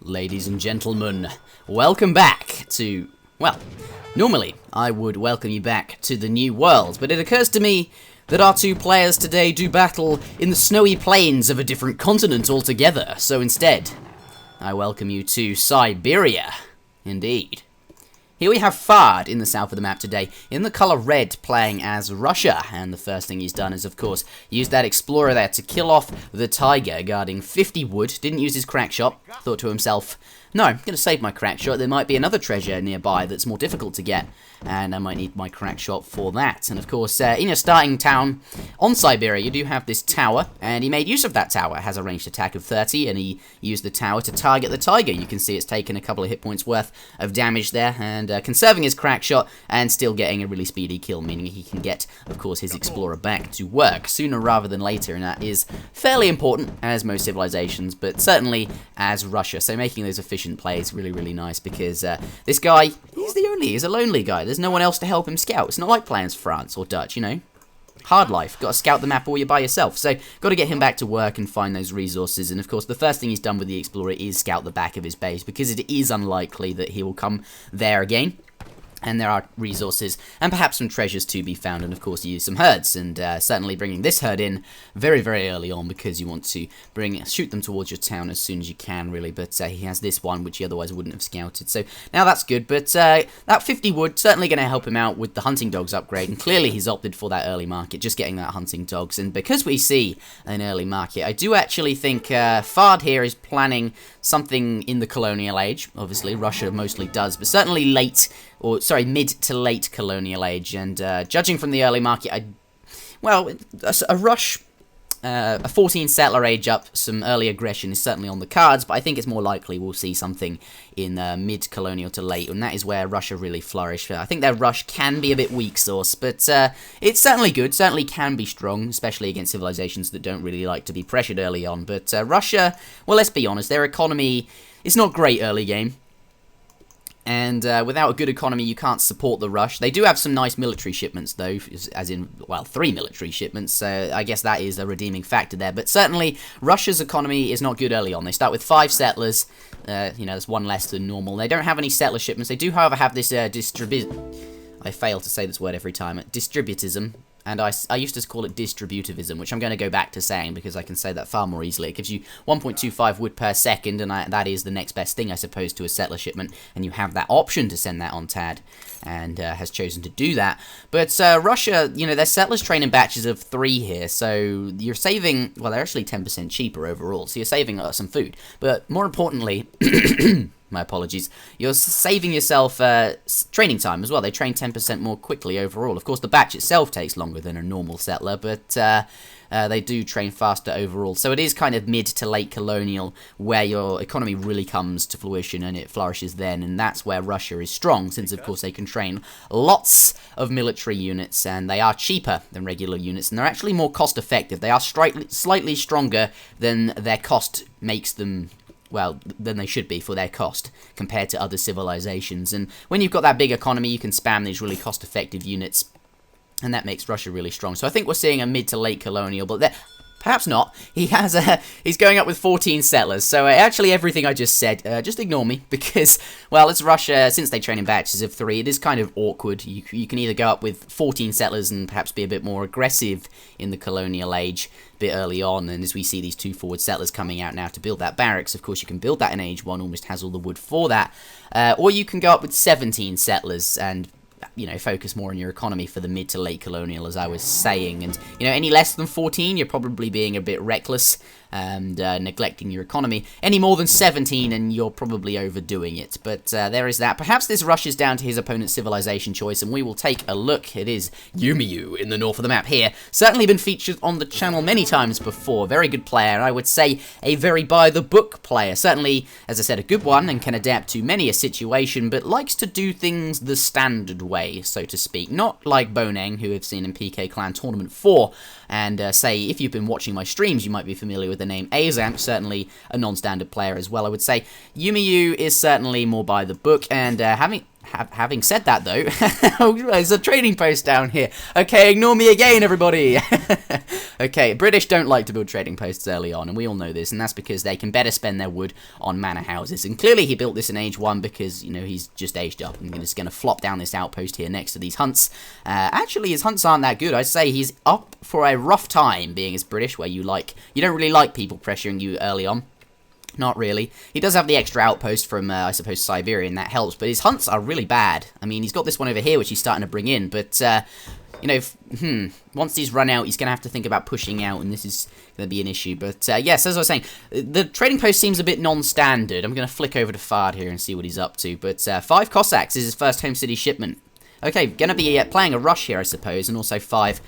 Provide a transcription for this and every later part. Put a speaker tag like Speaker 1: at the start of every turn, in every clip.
Speaker 1: Ladies and gentlemen, welcome back to, well, normally I would welcome you back to the New World, but it occurs to me that our two players today do battle in the snowy plains of a different continent altogether, so instead, I welcome you to Siberia, indeed. Here we have Fard in the south of the map today, in the colour red, playing as Russia, and the first thing he's done is, of course, use that explorer there to kill off the tiger, guarding 50 wood, didn't use his crack shot, thought to himself, no, I'm going to save my crack shot, there might be another treasure nearby that's more difficult to get, and I might need my crack shot for that. And of course, in your starting town on Siberia, you do have this tower, and he made use of that tower. It has a ranged attack of 30, and he used the tower to target the tiger. You can see it's taken a couple of hit points worth of damage there, and conserving his crack shot, and still getting a really speedy kill, meaning he can get, of course, his explorer back to work sooner rather than later, and that is fairly important, as most civilizations, but certainly as Russia. So making those efficient plays really, really nice, because this guy, he's a lonely guy. There's no one else to help him scout. It's not like playing as France or Dutch, you know. Hard life. Got to scout the map all you by yourself. So, got to get him back to work and find those resources. And of course, the first thing he's done with the explorer is scout the back of his base, because it is unlikely that he will come there again. And there are resources and perhaps some treasures to be found, and of course use some herds, and certainly bringing this herd in very, very early on, because you want to shoot them towards your town as soon as you can, really. But he has this one which he otherwise wouldn't have scouted, so now that's good. But that 50 wood certainly going to help him out with the hunting dogs upgrade, and clearly he's opted for that early market, just getting that hunting dogs. And because we see an early market, I do actually think Fard here is planning something in the colonial age. Obviously Russia mostly does, but certainly mid to late colonial age. And judging from the early market, a 14 settler age up, some early aggression is certainly on the cards, but I think it's more likely we'll see something in mid-colonial to late, and that is where Russia really flourished. I think their rush can be a bit weak sauce, but it's certainly good, certainly can be strong, especially against civilizations that don't really like to be pressured early on. But Russia, well, let's be honest, their economy is not great early game. And without a good economy, you can't support the rush. They do have some nice military shipments, though, as in, well, 3 military shipments. So I guess that is a redeeming factor there. But certainly, Russia's economy is not good early on. They start with 5 settlers. That's 1 less than normal. They don't have any settler shipments. They do, however, have this I fail to say this word every time. Distributism. And I used to call it distributivism, which I'm going to go back to saying, because I can say that far more easily. It gives you 1.25 wood per second, and that is the next best thing, I suppose, to a settler shipment. And you have that option to send that on TAD, and has chosen to do that. But Russia, their settlers train in batches of 3 here, so you're saving, well, they're actually 10% cheaper overall, so you're saving some food. But more importantly... My apologies. You're saving yourself training time as well. They train 10% more quickly overall. Of course, the batch itself takes longer than a normal settler, but they do train faster overall. So it is kind of mid to late colonial where your economy really comes to fruition, and it flourishes then. And that's where Russia is strong, since, of course, they can train lots of military units, and they are cheaper than regular units, and they're actually more cost-effective. They are slightly stronger than their cost makes them... well, than they should be for their cost compared to other civilizations. And when you've got that big economy, you can spam these really cost-effective units, and that makes Russia really strong. So I think we're seeing a mid to late colonial, but perhaps not. He's going up with 14 settlers, so actually everything I just said, just ignore me, because, well, it's Russia, since they train in batches of 3, it is kind of awkward. You can either go up with 14 settlers and perhaps be a bit more aggressive in the colonial age a bit early on, and as we see these 2 forward settlers coming out now to build that barracks, of course you can build that in age 1, almost has all the wood for that, or you can go up with 17 settlers and focus more on your economy for the mid to late colonial, as I was saying. And, any less than 14, you're probably being a bit reckless and neglecting your economy. Any more than 17, and you're probably overdoing it. But there is that. Perhaps this rushes down to his opponent's civilization choice, and we will take a look. It is Umeu in the north of the map here. Certainly been featured on the channel many times before. Very good player. I would say a very by-the-book player. Certainly, as I said, a good one, and can adapt to many a situation, but likes to do things the standard way, so to speak. Not like Boneng, who I've seen in PK Clan Tournament 4, and say, if you've been watching my streams, you might be familiar with the name Azamp, certainly a non-standard player as well, I would say. Umeu is certainly more by the book, and Having said that, though, there's a trading post down here. Okay, ignore me again, everybody. Okay, British don't like to build trading posts early on, and we all know this, and that's because they can better spend their wood on manor houses. And clearly he built this in age 1 because, you know, he's just aged up and is going to flop down this outpost here next to these hunts. Actually, his hunts aren't that good. I'd say he's up for a rough time, being as British, where you don't really like people pressuring you early on. Not really. He does have the extra outpost from, I suppose, Siberia, and that helps, but his hunts are really bad. I mean, he's got this one over here, which he's starting to bring in, but, you know, once these run out, he's going to have to think about pushing out, and this is going to be an issue. But, yes, as I was saying, the trading post seems a bit non-standard. I'm going to flick over to Fard here and see what he's up to, but 5 Cossacks is his first home city shipment. Okay, going to be playing a rush here, I suppose, and also 5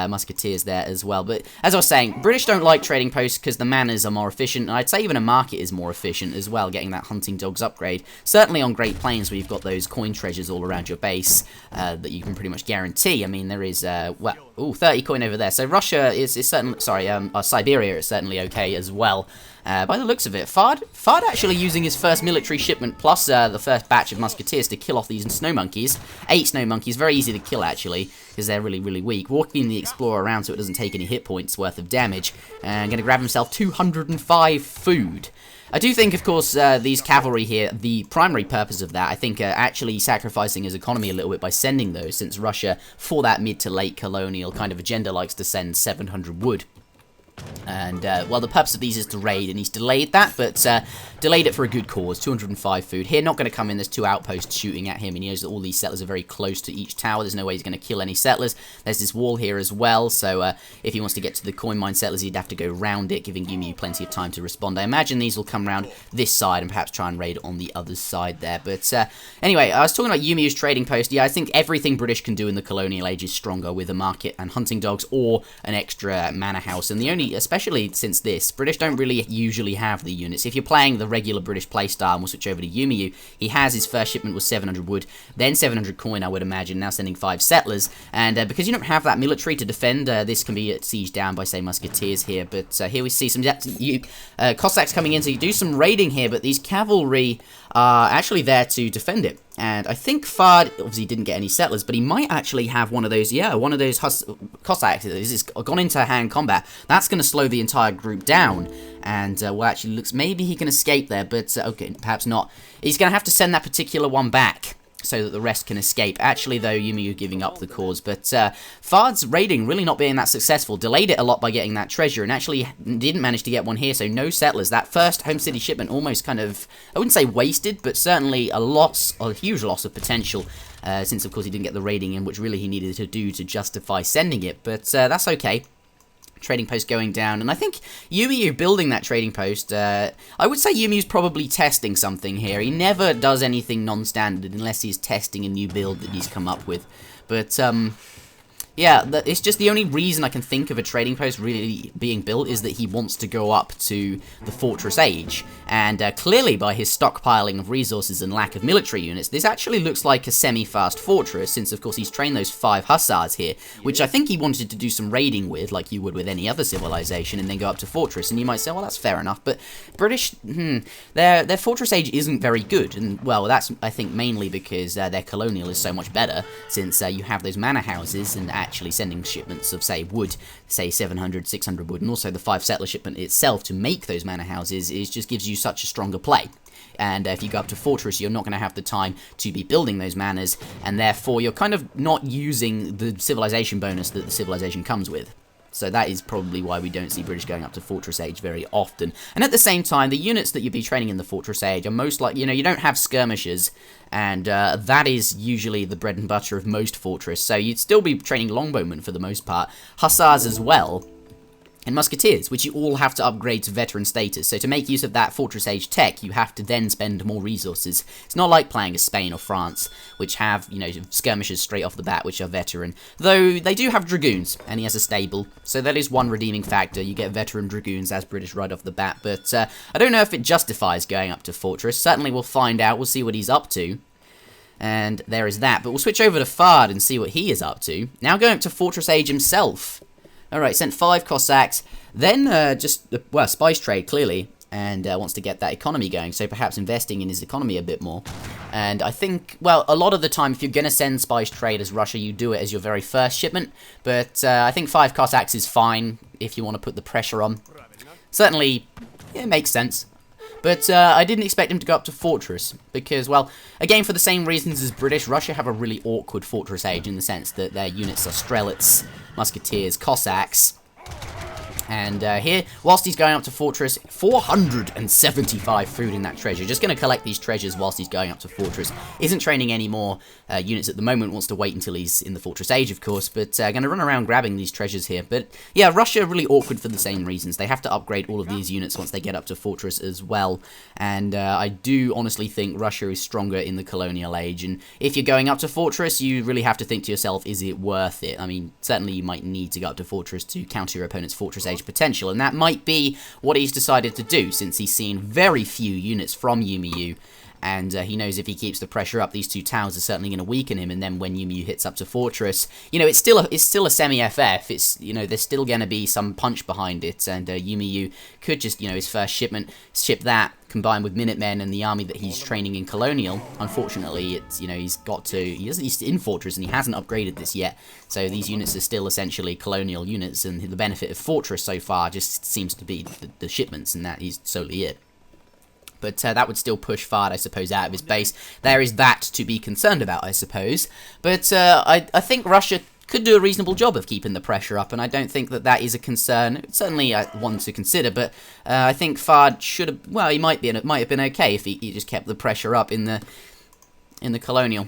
Speaker 1: musketeers there as well. But as I was saying, British don't like trading posts because the manors are more efficient, and I'd say even a market is more efficient as well, getting that hunting dogs upgrade. Certainly on Great Plains, where you've got those coin treasures all around your base that you can pretty much guarantee. I mean, there is, 30 coin over there. So Russia is certainly, Siberia is certainly okay as well. By the looks of it, Fard actually using his first military shipment plus the first batch of musketeers to kill off these snow monkeys. 8 snow monkeys, very easy to kill actually, because they're really, really weak. Walking the explorer around so it doesn't take any hit points worth of damage. And going to grab himself 205 food. I do think, of course, these cavalry here, the primary purpose of that, I think, actually sacrificing his economy a little bit by sending those, since Russia, for that mid to late colonial kind of agenda, likes to send 700 wood. And, well, the purpose of these is to raid, and he's delayed that, but delayed it for a good cause. 205 food. Here, not going to come in. There's 2 outposts shooting at him, and he knows that all these settlers are very close to each tower. There's no way he's going to kill any settlers. There's this wall here as well, so if he wants to get to the coin mine settlers, he'd have to go round it, giving Umeu plenty of time to respond. I imagine these will come round this side and perhaps try and raid on the other side there. But anyway, I was talking about Umeu's trading post. Yeah, I think everything British can do in the colonial age is stronger with a market and hunting dogs or an extra manor house. And the only, especially since this, British don't really usually have the units. If you're playing the regular British playstyle, and we'll switch over to Umeu, he has his first shipment was 700 wood, then 700 coin, I would imagine, now sending 5 settlers, and because you don't have that military to defend, this can be sieged down by, say, musketeers here, but here we see some Cossacks coming in, so you do some raiding here, but these cavalry are actually there to defend it. And I think Fard obviously didn't get any settlers, but he might actually have one of those, Cossacks that has gone into hand combat. That's going to slow the entire group down. And, well, actually looks, maybe he can escape there, but, okay, perhaps not. He's going to have to send that particular one back so that the rest can escape. Actually, though, Umeu giving up the cause, but Fard's raiding really not being that successful. Delayed it a lot by getting that treasure, and actually didn't manage to get one here, so no settlers. That first home city shipment almost kind of, I wouldn't say wasted, but certainly a huge loss of potential, since, of course, he didn't get the raiding in, which really he needed to do to justify sending it, but that's okay. Trading post going down, and I think Umeu building that trading post, I would say Umeu's probably testing something here. He never does anything non-standard unless he's testing a new build that he's come up with, but yeah, it's just the only reason I can think of a trading post really being built is that he wants to go up to the fortress age. And clearly by his stockpiling of resources and lack of military units, this actually looks like a semi-fast fortress, since of course he's trained those 5 hussars here, which I think he wanted to do some raiding with, like you would with any other civilization, and then go up to fortress. And you might say, well, that's fair enough, but British, their fortress age isn't very good. And, well, that's, I think, mainly because their colonial is so much better, since you have those manor houses and actually sending shipments of, say, wood, say 700, 600 wood, and also the 5 settler shipment itself to make those manor houses just gives you such a stronger play. And if you go up to fortress, you're not going to have the time to be building those manors, and therefore you're kind of not using the civilization bonus that the civilization comes with. So that is probably why we don't see British going up to Fortress Age very often. And at the same time, the units that you'd be training in the Fortress Age are most like, you don't have skirmishers, and that is usually the bread and butter of most Fortress. So you'd still be training longbowmen for the most part, hussars as well, and musketeers, which you all have to upgrade to veteran status. So to make use of that Fortress Age tech, you have to then spend more resources. It's not like playing as Spain or France, which have, skirmishers straight off the bat, which are veteran. Though they do have dragoons, and he has a stable. So that is one redeeming factor. You get veteran dragoons as British right off the bat. But I don't know if it justifies going up to Fortress. Certainly we'll find out. We'll see what he's up to. And there is that. But we'll switch over to Fard and see what he is up to. Now going up to Fortress Age himself. Alright, sent 5 Cossacks, then spice trade, clearly, and wants to get that economy going, so perhaps investing in his economy a bit more. And I think, well, a lot of the time, if you're going to send spice trade as Russia, you do it as your very first shipment. But I think 5 Cossacks is fine if you want to put the pressure on. Certainly, it makes sense. But I didn't expect him to go up to Fortress, because, well, again, for the same reasons as British, Russia have a really awkward Fortress age in the sense that their units are Strelets, Musketeers, Cossacks. And here, whilst he's going up to Fortress, 475 food in that treasure. Just going to collect these treasures whilst he's going up to Fortress. Isn't training any more units at the moment. Wants to wait until he's in the Fortress age, of course. But going to run around grabbing these treasures here. But yeah, Russia really awkward for the same reasons. They have to upgrade all of these units once they get up to Fortress as well. And I do honestly think Russia is stronger in the colonial age. And if you're going up to Fortress, you really have to think to yourself, is it worth it? I mean, certainly you might need to go up to Fortress to counter your opponent's Fortress age potential, and that might be what he's decided to do, since he's seen very few units from Umeu, and he knows if he keeps the pressure up, these 2 towers are certainly going to weaken him, and then when Umeu hits up to Fortress, you know, it's still a semi-FF, it's, you know, there's still going to be some punch behind it, and Umeu could just, you know, his first shipment, ship that, combined with Minutemen and the army that he's training in Colonial. Unfortunately, it's, you know, he's in Fortress and he hasn't upgraded this yet, so these units are still essentially Colonial units, and the benefit of Fortress so far just seems to be the shipments, and that is solely it. But that would still push Fard, I suppose, out of his base. There is that to be concerned about, I suppose. But I think Russia could do a reasonable job of keeping the pressure up, and I don't think that that is a concern. It's certainly one to consider, but I think Fard should have, well, it might have been okay if he just kept the pressure up in the Colonial.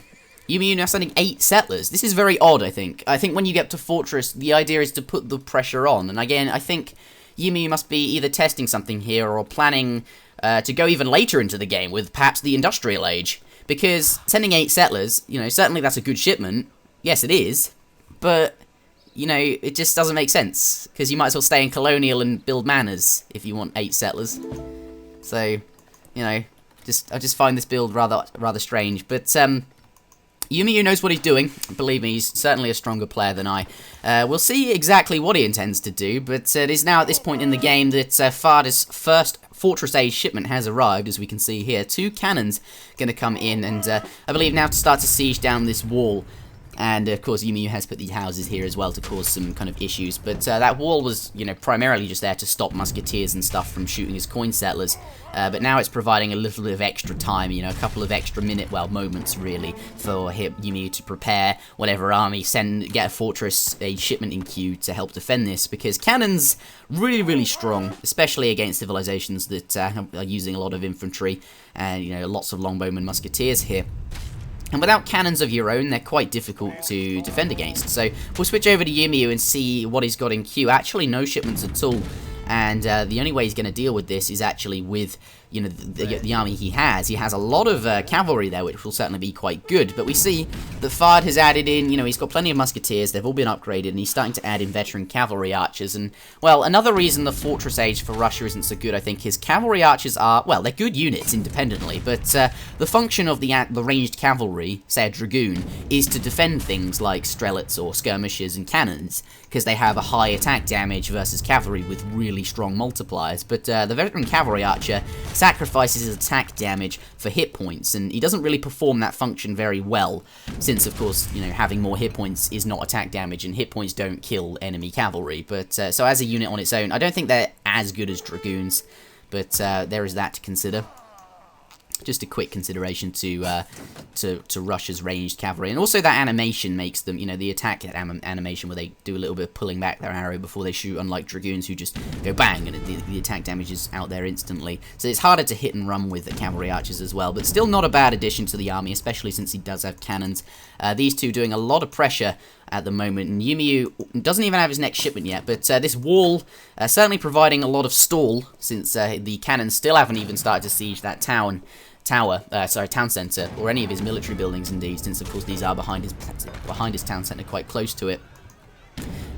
Speaker 1: Umeu now sending 8 settlers. This is very odd, I think. I think when you get to Fortress, the idea is to put the pressure on, and again, I think Umeu must be either testing something here or planning to go even later into the game with perhaps the Industrial Age, because sending 8 settlers, you know, certainly that's a good shipment. Yes, it is. But, you know, it just doesn't make sense, because you might as well stay in Colonial and build manors if you want 8 settlers. So, you know, I just find this build rather strange. But Umeu knows what he's doing. Believe me, he's certainly a stronger player than I. We'll see exactly what he intends to do, but it is now at this point in the game that Fard's first Fortress Age shipment has arrived, as we can see here. 2 cannons going to come in, and I believe now to start to siege down this wall. And, of course, Umeu has put these houses here as well to cause some kind of issues. But that wall was, you know, primarily just there to stop musketeers and stuff from shooting his coin settlers. But now it's providing a little bit of extra time, you know, a couple of extra moments, really, for Umeu to prepare whatever army, get a Fortress Age shipment in queue to help defend this. Because cannons, really, really strong, especially against civilizations that are using a lot of infantry. And, you know, lots of longbowmen musketeers here. And without cannons of your own, they're quite difficult to defend against. So we'll switch over to Umeu and see what he's got in queue. Actually, no shipments at all. And the only way he's going to deal with this is actually with, you know, the army he has. He has a lot of cavalry there, which will certainly be quite good. But we see that Fard has added in, you know, he's got plenty of musketeers. They've all been upgraded, and he's starting to add in veteran cavalry archers. And, well, another reason the Fortress Age for Russia isn't so good, I think, is cavalry archers are, well, they're good units independently. But the function of the ranged cavalry, say a dragoon, is to defend things like strelets or skirmishers and cannons, because they have a high attack damage versus cavalry with really strong multipliers. But the veteran cavalry archer sacrifices his attack damage for hit points, and he doesn't really perform that function very well, since, of course, you know, having more hit points is not attack damage, and hit points don't kill enemy cavalry. But so as a unit on its own, I don't think they're as good as dragoons, but there is that to consider. Just a quick consideration to Russia's ranged cavalry. And also that animation makes them, you know, the attack animation where they do a little bit of pulling back their arrow before they shoot, unlike dragoons who just go bang and the attack damage is out there instantly. So it's harder to hit and run with the cavalry archers as well, but still not a bad addition to the army, especially since he does have cannons. These two doing a lot of pressure at the moment, and Umeu doesn't even have his next shipment yet, but this wall certainly providing a lot of stall, since the cannons still haven't even started to siege that town centre, or any of his military buildings indeed, since of course these are behind his town centre, quite close to it.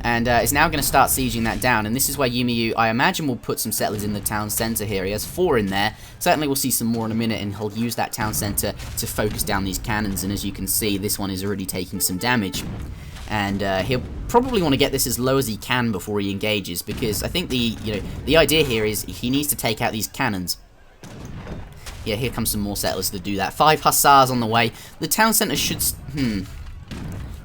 Speaker 1: And is now going to start sieging that down, and this is where Umeu, I imagine, will put some settlers in the town centre here. He has 4 in there. Certainly we'll see some more in a minute, and he'll use that town centre to focus down these cannons, and as you can see, this one is already taking some damage. And he'll probably want to get this as low as he can before he engages, because I think the idea here is he needs to take out these cannons. Yeah, here comes some more settlers to do that. 5 hussars on the way. The town centre should...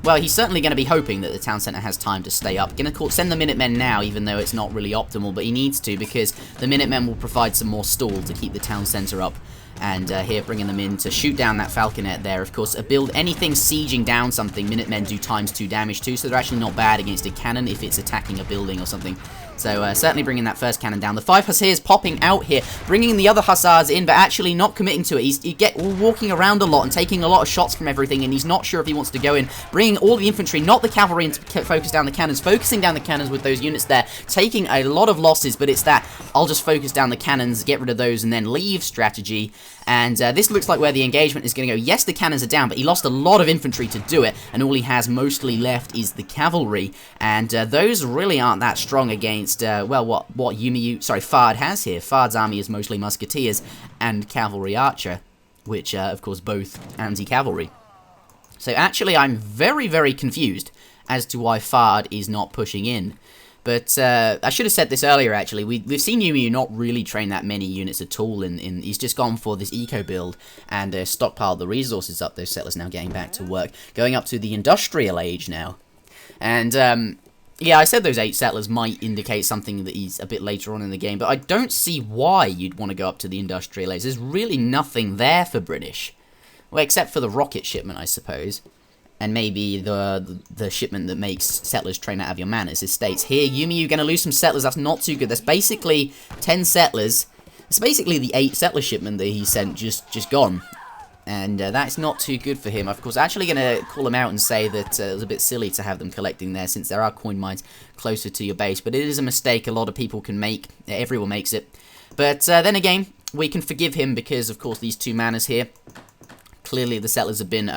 Speaker 1: Well, he's certainly going to be hoping that the town centre has time to stay up. Going to send the Minutemen now, even though it's not really optimal, but he needs to, because the Minutemen will provide some more stall to keep the town centre up. And here, bringing them in to shoot down that falconet there. Of course, anything sieging down something, Minutemen do ×2 damage too, so they're actually not bad against a cannon if it's attacking a building or something. So, certainly bringing that first cannon down. The 5 hussars popping out here, bringing the other hussars in, but actually not committing to it. He's walking around a lot and taking a lot of shots from everything, and he's not sure if he wants to go in. Bringing all the infantry, not the cavalry, and to focus down the cannons. Focusing down the cannons with those units there. Taking a lot of losses, but it's that, I'll just focus down the cannons, get rid of those, and then leave strategy. And this looks like where the engagement is going to go. Yes, the cannons are down, but he lost a lot of infantry to do it, and all he has mostly left is the cavalry. And those really aren't that strong against, well, what Fard has here. Fard's army is mostly musketeers and cavalry archer, which, of course, both anti-cavalry. So actually, I'm very, very confused as to why Fard is not pushing in. But I should have said this earlier, actually. We've seen Umeu not really train that many units at all. He's just gone for this eco build and stockpiled the resources up. Those settlers now getting back to work. Going up to the industrial age now. And, yeah, I said those 8 settlers might indicate something that he's a bit later on in the game. But I don't see why you'd want to go up to the industrial age. There's really nothing there for British. Well, except for the rocket shipment, I suppose. And maybe the shipment that makes settlers train out of your manors estates. Here, Umeu going to lose some settlers. That's not too good. That's basically 10 settlers. It's basically the 8 settler shipment that he sent just gone. And that's not too good for him. Of course, actually going to call him out and say that it was a bit silly to have them collecting there, since there are coin mines closer to your base. But it is a mistake a lot of people can make. Everyone makes it. But then again, we can forgive him because, of course, these 2 manors here. Clearly, the settlers have been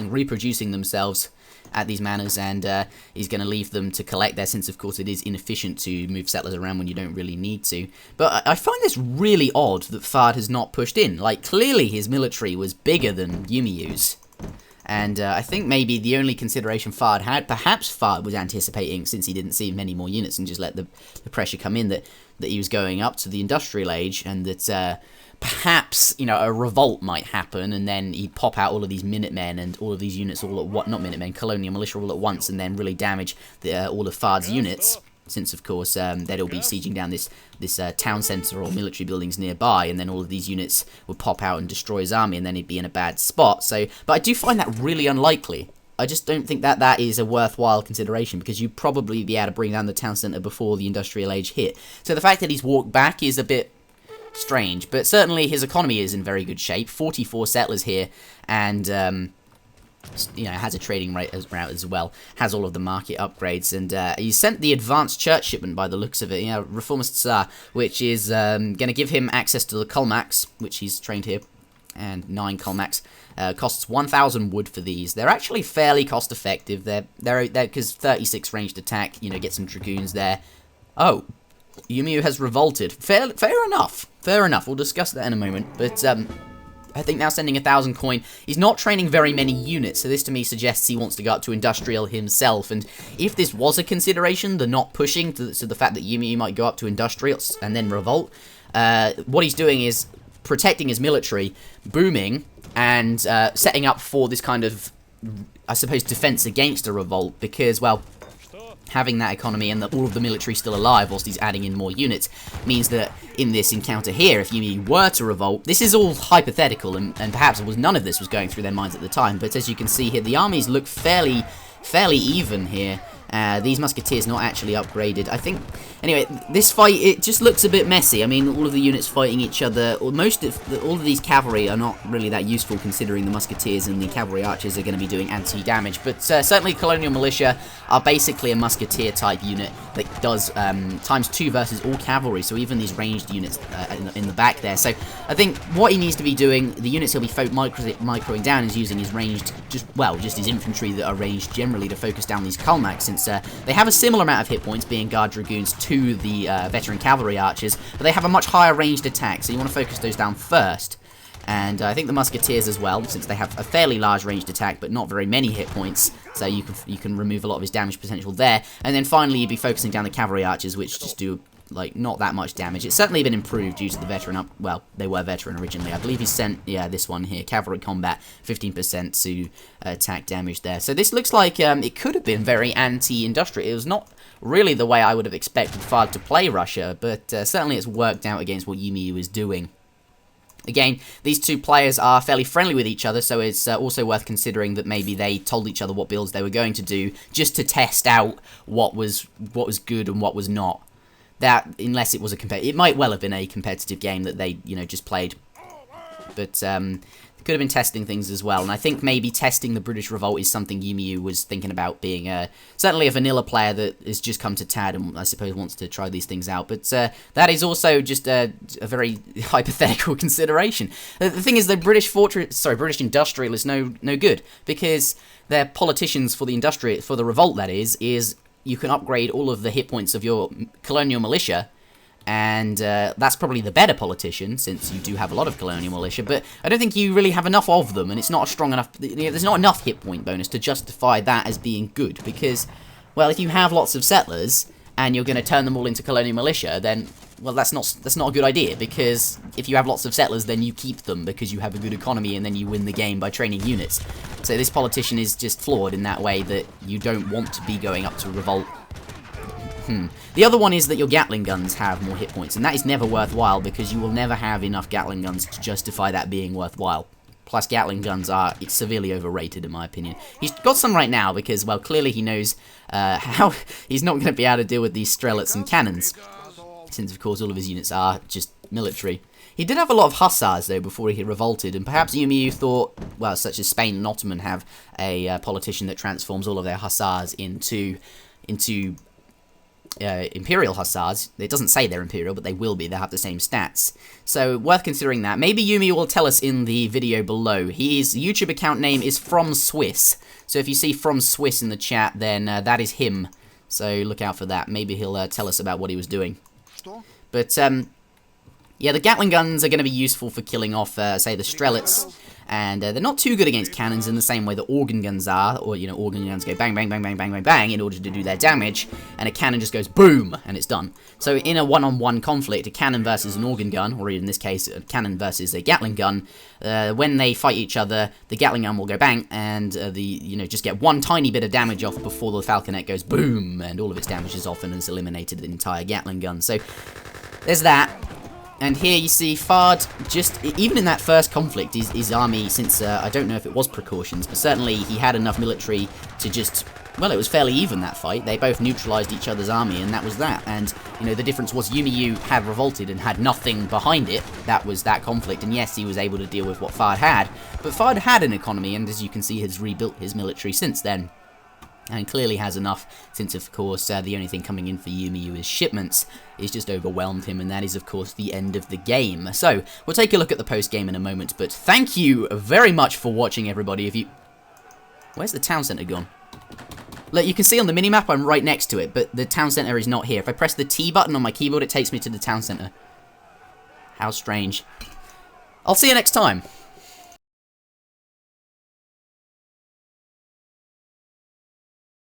Speaker 1: reproducing themselves at these manors, and he's going to leave them to collect there, since, of course, it is inefficient to move settlers around when you don't really need to. But I find this really odd that Fard has not pushed in. Like, clearly his military was bigger than Umeu's. And I think maybe the only consideration Fard had, perhaps Fard was anticipating, since he didn't see many more units and just let the pressure come in, that he was going up to the industrial age, and that... perhaps, you know, a revolt might happen, and then he'd pop out all of these Minutemen and all of these units all at not Minutemen, colonial militia all at once, and then really damage all of Fard's units, since, of course, they'd all be sieging down this town centre or military buildings nearby, and then all of these units would pop out and destroy his army, and then he'd be in a bad spot. So, but I do find that really unlikely. I just don't think that is a worthwhile consideration, because you'd probably be able to bring down the town centre before the industrial age hit. So the fact that he's walked back is a bit strange, but certainly his economy is in very good shape. 44 settlers here, and you know, has a trading route as well, has all of the market upgrades, and he sent the advanced church shipment by the looks of it, you know, Reformist Tsar, which is going to give him access to the Colmax, which he's trained here, and 9 Colmax. Costs 1,000 wood for these. They're actually fairly cost effective. They're because 36 ranged attack, you know, get some dragoons there. Oh, Umeu has revolted. Fair enough. Fair enough. We'll discuss that in a moment. But I think now sending 1,000 coin. He's not training very many units, so this to me suggests he wants to go up to industrial himself. And if this was a consideration, the not pushing to the fact that Umeu might go up to industrial and then revolt, what he's doing is protecting his military, booming, and setting up for this kind of, I suppose, defense against a revolt, because, well, having that economy and all of the military still alive whilst he's adding in more units means that in this encounter here, if Umeu were to revolt, this is all hypothetical, and perhaps none of this was going through their minds at the time, but as you can see here, the armies look fairly even here. These musketeers not actually upgraded. I think, anyway, this fight, it just looks a bit messy. I mean, all of the units fighting each other, or all of these cavalry are not really that useful, considering the musketeers and the cavalry archers are going to be doing anti-damage. But certainly colonial militia are basically a musketeer type unit that does ×2 versus all cavalry, so even these ranged units in the back there. So I think what he needs to be doing, the units he'll be microing down, is using his ranged, just his infantry that are ranged generally to focus down these Colmax, since they have a similar amount of hit points, being guard dragoons, to the veteran cavalry archers, but they have a much higher ranged attack, so you want to focus those down first. And I think the musketeers as well, since they have a fairly large ranged attack but not very many hit points, so you can remove a lot of his damage potential there. And then finally you'd be focusing down the cavalry archers, which just do like, not that much damage. It's certainly been improved due to the veteran well, they were veteran originally. I believe he sent, yeah, this one here, cavalry combat, 15% to attack damage there. So this looks like it could have been very anti-industrial. It was not really the way I would have expected Fard to play Russia, but certainly it's worked out against what Umeu is doing. Again, these two players are fairly friendly with each other, so it's also worth considering that maybe they told each other what builds they were going to do just to test out what was good and what was not. That, unless it was it might well have been a competitive game that they, you know, just played. But could have been testing things as well, and I think maybe testing the British Revolt is something Umeu was thinking about, being certainly a vanilla player that has just come to TAD and I suppose wants to try these things out. But that is also just a very hypothetical consideration. The thing is, the British industrial is no good, because their politicians for the Revolt, that is you can upgrade all of the hit points of your colonial militia. And that's probably the better politician, since you do have a lot of colonial militia, but I don't think you really have enough of them, and it's not a strong enough, there's not enough hit point bonus to justify that as being good, because, well, if you have lots of settlers, and you're going to turn them all into colonial militia, then, well, that's not a good idea, because if you have lots of settlers, then you keep them, because you have a good economy, and then you win the game by training units. So this politician is just flawed in that way, that you don't want to be going up to revolt. The other one is that your Gatling guns have more hit points, and that is never worthwhile, because you will never have enough Gatling guns to justify that being worthwhile. Plus, Gatling guns are severely overrated, in my opinion. He's got some right now, because, well, clearly he knows how he's not going to be able to deal with these strelets and cannons, since, of course, all of his units are just military. He did have a lot of hussars, though, before he revolted, and perhaps Umeu thought, well, such as Spain and Ottoman have a politician that transforms all of their hussars into Imperial Hussars. It doesn't say they're Imperial, but they will be. They have the same stats. So, worth considering that. Maybe Umeu will tell us in the video below. His YouTube account name is From Swiss. So if you see From Swiss in the chat, then that is him. So look out for that. Maybe he'll tell us about what he was doing. But, yeah, the Gatling guns are going to be useful for killing off, say, the Strelets. And they're not too good against cannons in the same way that organ guns are, or, you know, organ guns go bang, bang, bang, bang, bang, bang, bang in order to do their damage, and a cannon just goes boom, and it's done. So in a one-on-one conflict, a cannon versus an organ gun, or in this case, a cannon versus a Gatling gun, when they fight each other, the Gatling gun will go bang, and just get one tiny bit of damage off before the falconet goes boom, and all of its damage is off and has eliminated the entire Gatling gun. So there's that. And here you see Fard, just, even in that first conflict, his army, since, I don't know if it was precautions, but certainly he had enough military to just, well, it was fairly even, that fight. They both neutralized each other's army, and that was that. And, you know, the difference was Umeu had revolted and had nothing behind it. That was that conflict, and yes, he was able to deal with what Fard had, but Fard had an economy, and as you can see, has rebuilt his military since then. And clearly has enough, since of course the only thing coming in for Umeu is shipments. It's just overwhelmed him, and that is of course the end of the game. So, we'll take a look at the post-game in a moment, but thank you very much for watching, everybody. Where's the town centre gone? Look, you can see on the minimap I'm right next to it, but the town centre is not here. If I press the T button on my keyboard, it takes me to the town centre. How strange. I'll see you next time.